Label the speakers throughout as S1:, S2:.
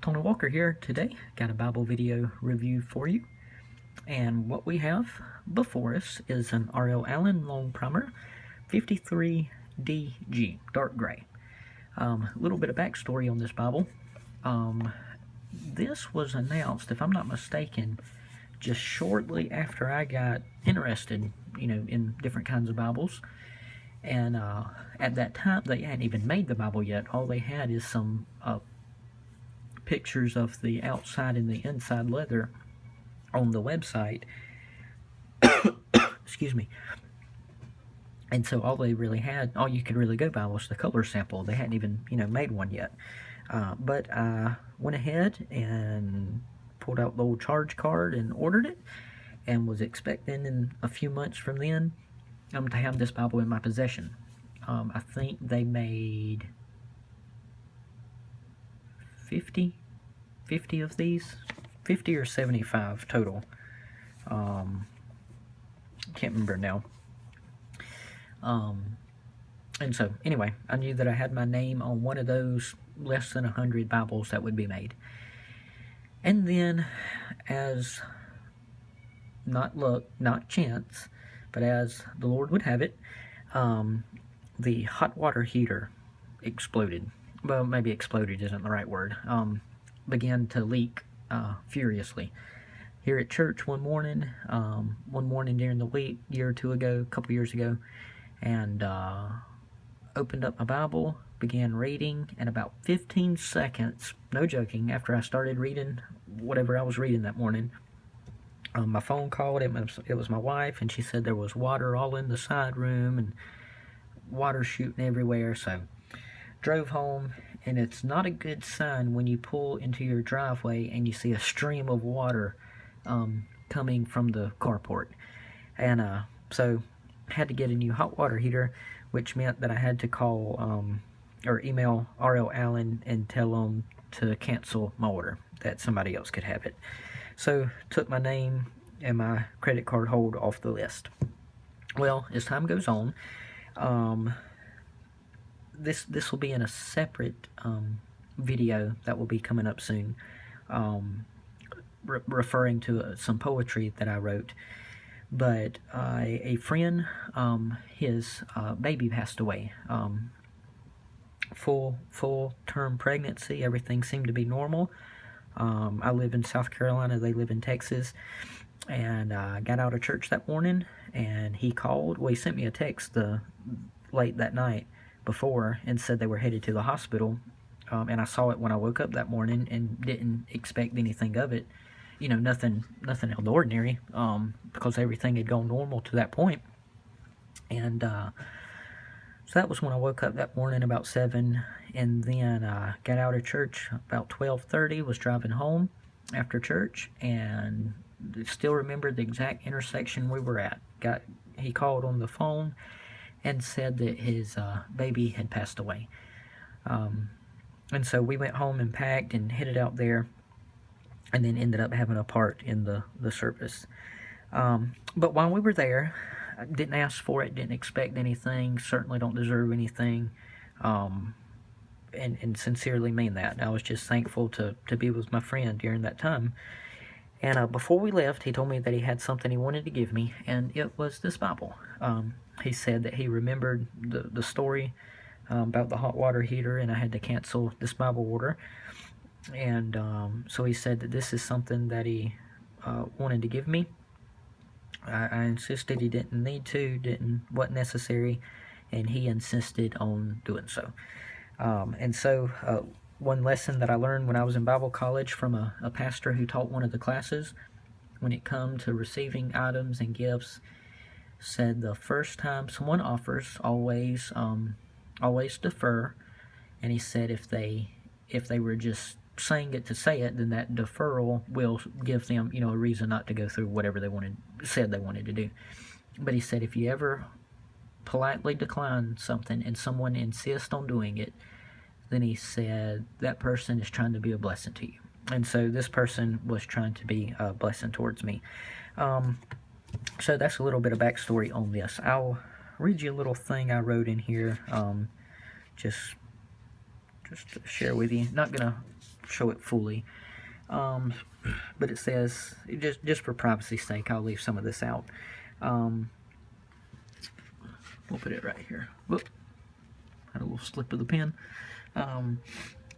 S1: Tony Walker here. Today, got a Bible video review for you. And what we have before us is an RL Allan Longprimer 53DG, dark gray. A little bit of backstory on this Bible. This was announced, if I'm not mistaken, just shortly after I got interested, in different kinds of Bibles. And at that time, they hadn't even made the Bible yet. All they had is some pictures of the outside and the inside leather on the website. Excuse me. And so all they really had, all you could really go by was the color sample. They hadn't even, made one yet. But I went ahead and pulled out the old charge card and ordered it, and was expecting in a few months from then to have this Bible in my possession. I think they made 50 of these, 50 or 75 total. Can't remember now. And so anyway, I knew that I had my name on one of those less than 100 Bibles that would be made. And then, as not luck, not chance, but as the Lord would have it, the hot water heater exploded. Well, maybe exploded isn't the right word. Began to leak furiously. Here at church one morning during the week, a couple years ago, and opened up my Bible, began reading, and about 15 seconds, no joking, after I started reading whatever I was reading that morning, my phone called. It was my wife, and she said there was water all in the side room and water shooting everywhere. So drove home, and it's not a good sign when you pull into your driveway and you see a stream of water coming from the carport. And so had to get a new hot water heater, which meant that I had to call or email RL Allan and tell them to cancel my order, that somebody else could have it. So took my name and my credit card hold off the list. Well, as time goes on, this will be in a separate video that will be coming up soon, referring to some poetry that I wrote. But a friend, his baby passed away. Full term pregnancy. Everything seemed to be normal. I live in South Carolina. They live in Texas. And I got out of church that morning, and he called. Well, he sent me a text late that night before and said they were headed to the hospital. And I saw it when I woke up that morning and didn't expect anything of it. Nothing out of the ordinary, because everything had gone normal to that point. And so that was when I woke up that morning about 7, and then I got out of church about 12:30, was driving home after church, and still remember the exact intersection we were at. He called on the phone and said that his baby had passed away. And so we went home and packed and headed out there, and then ended up having a part in the service. But while we were there, I didn't ask for it, didn't expect anything, certainly don't deserve anything, and sincerely mean that. I was just thankful to be with my friend during that time. And before we left, he told me that he had something he wanted to give me, and it was this Bible. He said that he remembered the story about the hot water heater, and I had to cancel this Bible order. And so he said that this is something that he wanted to give me. I insisted he didn't need to, wasn't necessary, and he insisted on doing so. And so one lesson that I learned when I was in Bible college from a pastor who taught one of the classes, when it come to receiving items and gifts, said the first time someone offers, always defer. And he said if they were just saying it to say it, then that deferral will give them, a reason not to go through whatever they said they wanted to do. But he said if you ever politely decline something and someone insists on doing it, then he said that person is trying to be a blessing to you. And so this person was trying to be a blessing towards me. So that's a little bit of backstory on this. I'll read you a little thing I wrote in here, just to share with you. Not gonna show it fully. But it says, just for privacy's sake, I'll leave some of this out. We'll put it right here. Whoop. Had a little slip of the pen.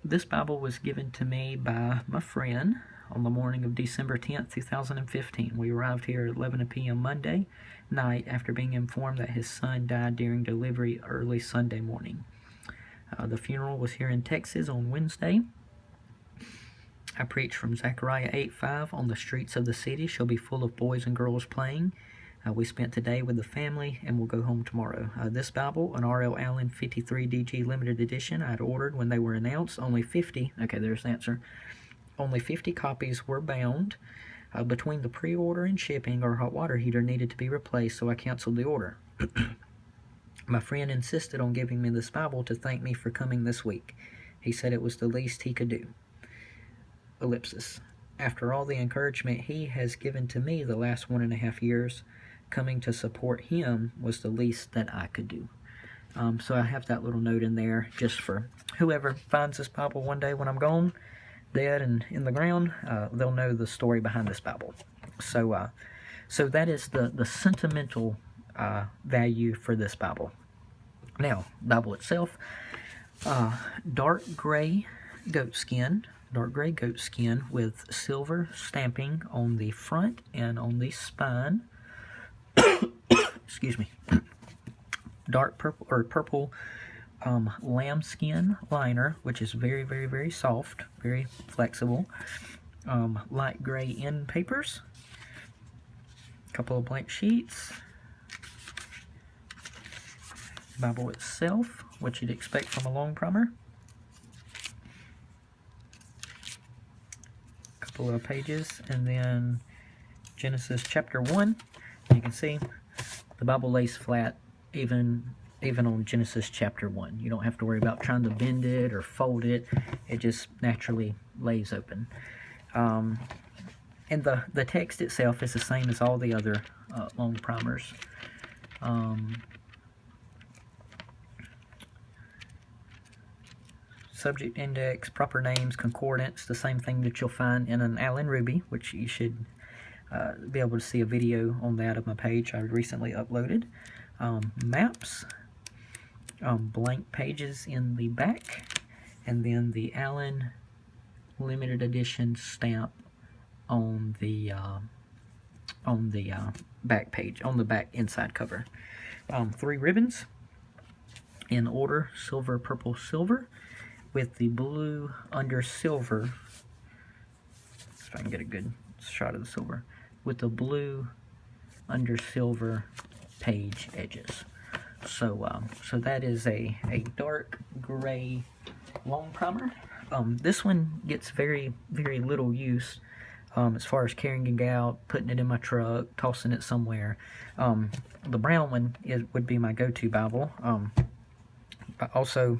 S1: This Bible was given to me by my friend on the morning of December 10th, 2015. We arrived here at 11 p.m. Monday night after being informed that his son died during delivery early Sunday morning. The funeral was here in Texas on Wednesday. I preached from Zechariah 8:5, on the streets of the city shall be full of boys and girls playing. We spent today with the family and we'll go home tomorrow. This Bible, an RL Allan 53 DG limited edition, I had ordered when they were announced. Only 50, okay, there's the answer. Only 50 copies were bound. Between the pre-order and shipping, our hot water heater needed to be replaced, so I canceled the order. My friend insisted on giving me this Bible to thank me for coming this week. He said it was the least he could do. Ellipsis. After all the encouragement he has given to me the last 1.5 years, coming to support him was the least that I could do. So I have that little note in there just for whoever finds this Bible one day when I'm gone, dead and in the ground, they'll know the story behind this Bible. So that is the sentimental value for this Bible. Now, Bible itself, dark gray goatskin with silver stamping on the front and on the spine. Excuse me. Dark purple lambskin liner, which is very, very, very soft, very flexible. Light gray end papers. A couple of blank sheets. Bible itself, what you'd expect from a Longprimer. A couple of pages, and then Genesis chapter 1. You can see the Bible lays flat even on Genesis chapter 1. You don't have to worry about trying to bend it or fold it. It just naturally lays open. And the text itself is the same as all the other Longprimers. Subject index, proper names, concordance, the same thing that you'll find in an Allen Ruby, which you should be able to see a video on that of my page I recently uploaded. Maps, blank pages in the back, and then the Allen limited edition stamp on the back page, on the back inside cover. 3 ribbons in order: silver, purple, silver, with the blue under silver. If I can get a good shot of the silver, with the blue under silver page edges. So that is a dark gray Longprimer. This one gets very, very little use as far as carrying it out, putting it in my truck, tossing it somewhere. The brown one would be my go-to Bible. Also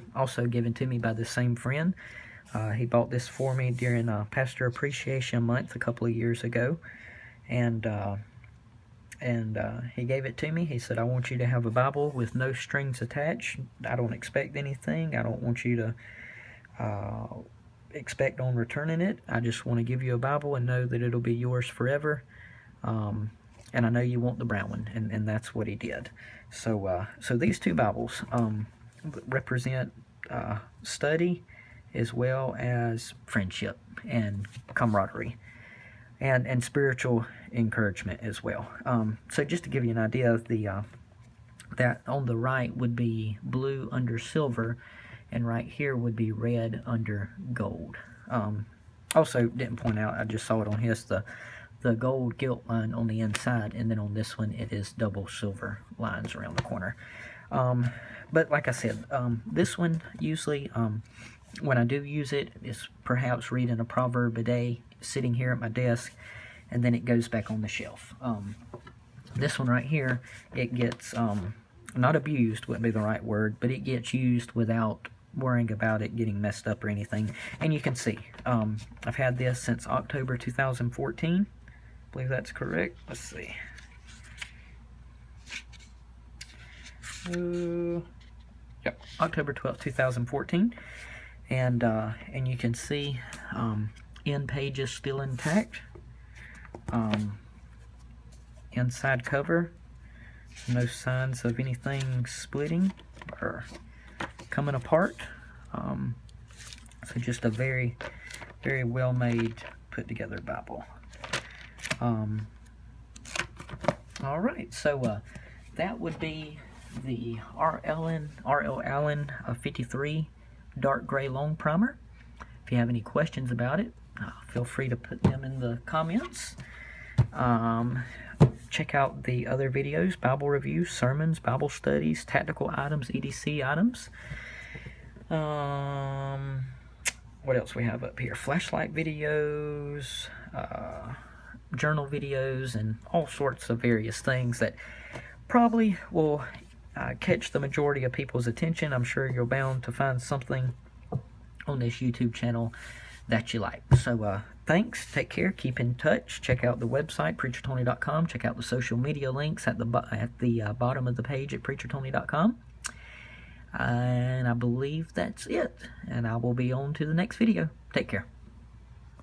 S1: given to me by the same friend. He bought this for me during Pastor Appreciation Month a couple of years ago, and he gave it to me. He said, I want you to have a Bible with no strings attached. I don't expect anything. I don't want you to expect on returning it. I just want to give you a Bible and know that it'll be yours forever. And I know you want the brown one, and that's what he did. So these 2 Bibles represent study as well as friendship and camaraderie and spiritual encouragement as well. So just to give you an idea of that on the right would be blue under silver, and right here would be red under gold. Also didn't point out, I just saw it on his, the gold gilt line on the inside, and then on this one it is double silver lines around the corner. But like I said, this one usually, when I do use it, is perhaps reading a proverb a day, sitting here at my desk, and then it goes back on the shelf. This one right here, it gets, not abused, wouldn't be the right word, but it gets used without worrying about it getting messed up or anything. And you can see, I've had this since October 2014. I believe that's correct. Let's see. Yep, October 12th, 2014. And you can see end page is still intact. Inside cover, no signs of anything splitting or coming apart. So just a very, very well made, put together Bible. Alright, so that would be the RL Allan 53 dark gray Longprimer. If you have any questions about it, feel free to put them in the comments. Check out the other videos, Bible reviews, sermons, Bible studies, tactical items, EDC items. What else we have up here? Flashlight videos, journal videos, and all sorts of various things that probably will catch the majority of people's attention. I'm sure you're bound to find something on this YouTube channel that you like. So thanks, take care, keep in touch, check out the website preachertony.com, check out the social media links at the bottom of the page at preachertony.com, and I believe that's it, and I will be on to the next video. Take care.